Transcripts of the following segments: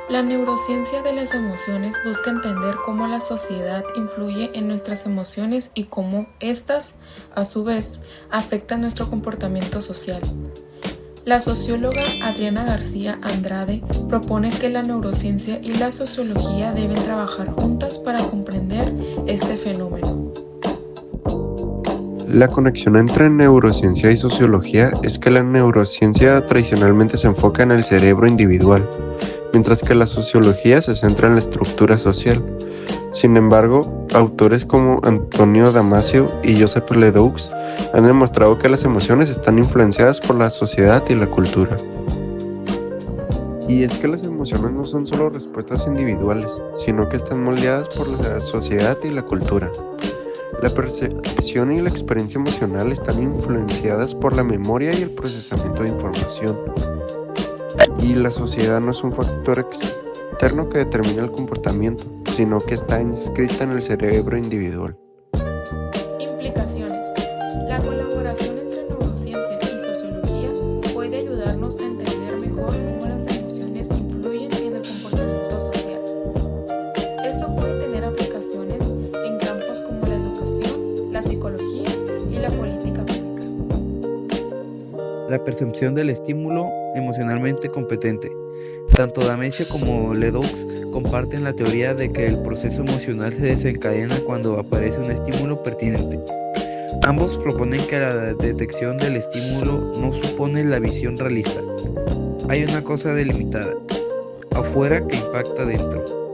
La neurociencia de las emociones busca entender cómo la sociedad influye en nuestras emociones y cómo éstas, a su vez, afectan nuestro comportamiento social. La socióloga Adriana García Andrade propone que la neurociencia y la sociología deben trabajar juntas para comprender este fenómeno. La conexión entre neurociencia y sociología es que la neurociencia tradicionalmente se enfoca en el cerebro individual, mientras que la sociología se centra en la estructura social. Sin embargo, autores como Antonio Damasio y Joseph Ledoux han demostrado que las emociones están influenciadas por la sociedad y la cultura. Y es que las emociones no son solo respuestas individuales, sino que están moldeadas por la sociedad y la cultura. La percepción y la experiencia emocional están influenciadas por la memoria y el procesamiento de información. Y la sociedad no es un factor externo que determina el comportamiento, sino que está inscrita en el cerebro individual. Implicaciones. La colaboración entre neurociencia y sociología puede ayudarnos a entender mejor cómo las emociones influyen en el comportamiento social. Esto puede tener aplicaciones en campos como la educación, la psicología y la política pública. La percepción del estímulo emocionalmente competente. Tanto Damasio como Ledoux comparten la teoría de que el proceso emocional se desencadena cuando aparece un estímulo pertinente. Ambos proponen que la detección del estímulo no supone la visión realista. Hay una cosa delimitada, afuera, que impacta dentro.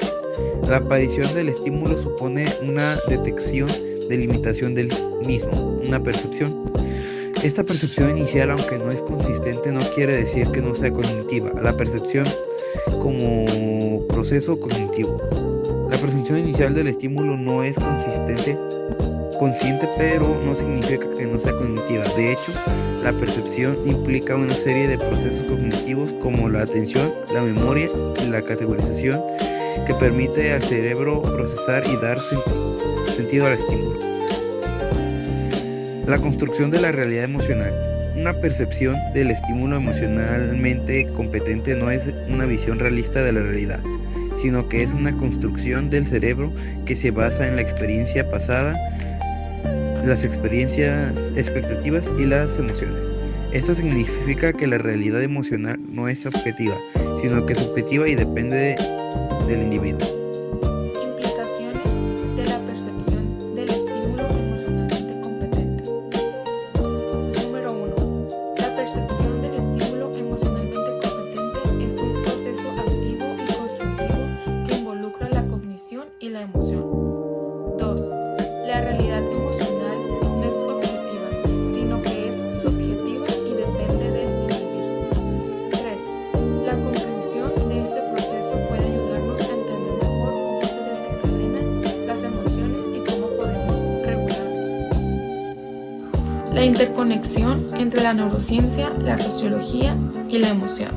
La aparición del estímulo supone una detección de limitación del mismo, una percepción. Esta percepción inicial, aunque no es consistente, no quiere decir que no sea cognitiva. La percepción como proceso cognitivo. La percepción inicial del estímulo no es consciente, pero no significa que no sea cognitiva. De hecho, la percepción implica una serie de procesos cognitivos como la atención, la memoria y la categorización que permite al cerebro procesar y dar sentido al estímulo. La construcción de la realidad emocional. Una percepción del estímulo emocionalmente competente no es una visión realista de la realidad, sino que es una construcción del cerebro que se basa en la experiencia pasada, las experiencias, expectativas y las emociones. Esto significa que la realidad emocional no es objetiva, sino que es subjetiva y depende del individuo. Implicaciones de la percepción del estímulo emocionalmente competente. Número 1. La percepción del estímulo emocionalmente competente es un proceso activo y constructivo que involucra la cognición y la emoción. 2. La realidad emocional no es objetiva, sino que es subjetiva y depende del individuo. 3. La comprensión de este proceso puede ayudarnos a entender mejor cómo se desencadenan las emociones y cómo podemos regularlas. La interconexión entre la neurociencia, la sociología y la emoción.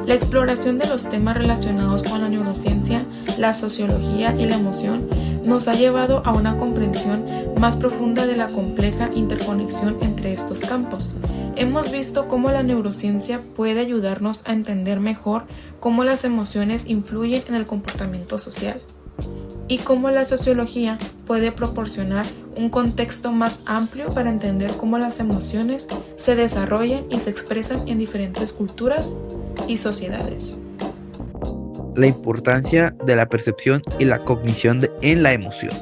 La exploración de los temas relacionados con la neurociencia, la sociología y la emoción nos ha llevado a una comprensión más profunda de la compleja interconexión entre estos campos. Hemos visto cómo la neurociencia puede ayudarnos a entender mejor cómo las emociones influyen en el comportamiento social y cómo la sociología puede proporcionar un contexto más amplio para entender cómo las emociones se desarrollan y se expresan en diferentes culturas y sociedades. La importancia de la percepción y la cognición en la emoción.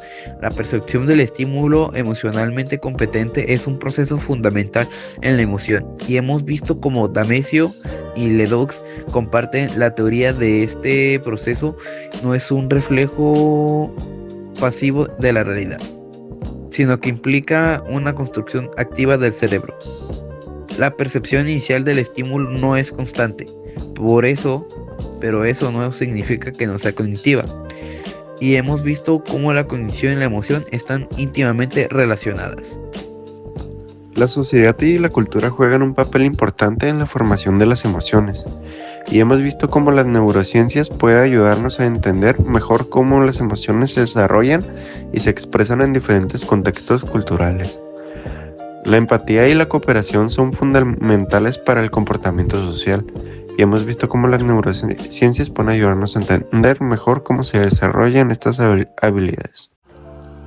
La percepción del estímulo emocionalmente competente es un proceso fundamental en la emoción, y hemos visto cómo Damasio y Ledoux comparten la teoría de este proceso no es un reflejo pasivo de la realidad, sino que implica una construcción activa del cerebro. La percepción inicial del estímulo no es constante, pero eso no significa que no sea cognitiva. Y hemos visto cómo la cognición y la emoción están íntimamente relacionadas. La sociedad y la cultura juegan un papel importante en la formación de las emociones, y hemos visto cómo las neurociencias pueden ayudarnos a entender mejor cómo las emociones se desarrollan y se expresan en diferentes contextos culturales. La empatía y la cooperación son fundamentales para el comportamiento social, y hemos visto cómo las neurociencias pueden ayudarnos a entender mejor cómo se desarrollan estas habilidades.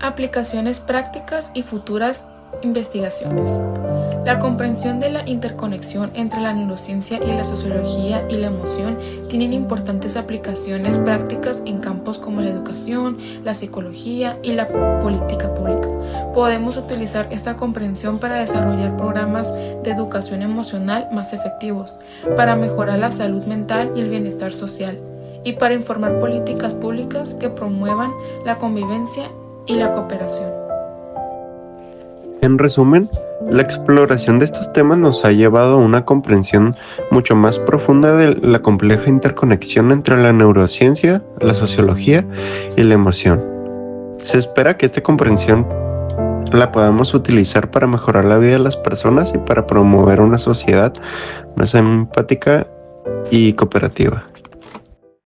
Aplicaciones prácticas y futuras investigaciones. La comprensión de la interconexión entre la neurociencia y la sociología y la emoción tienen importantes aplicaciones prácticas en campos como la educación, la psicología y la política pública. Podemos utilizar esta comprensión para desarrollar programas de educación emocional más efectivos, para mejorar la salud mental y el bienestar social, y para informar políticas públicas que promuevan la convivencia y la cooperación. En resumen, la exploración de estos temas nos ha llevado a una comprensión mucho más profunda de la compleja interconexión entre la neurociencia, la sociología y la emoción. Se espera que esta comprensión la podamos utilizar para mejorar la vida de las personas y para promover una sociedad más empática y cooperativa.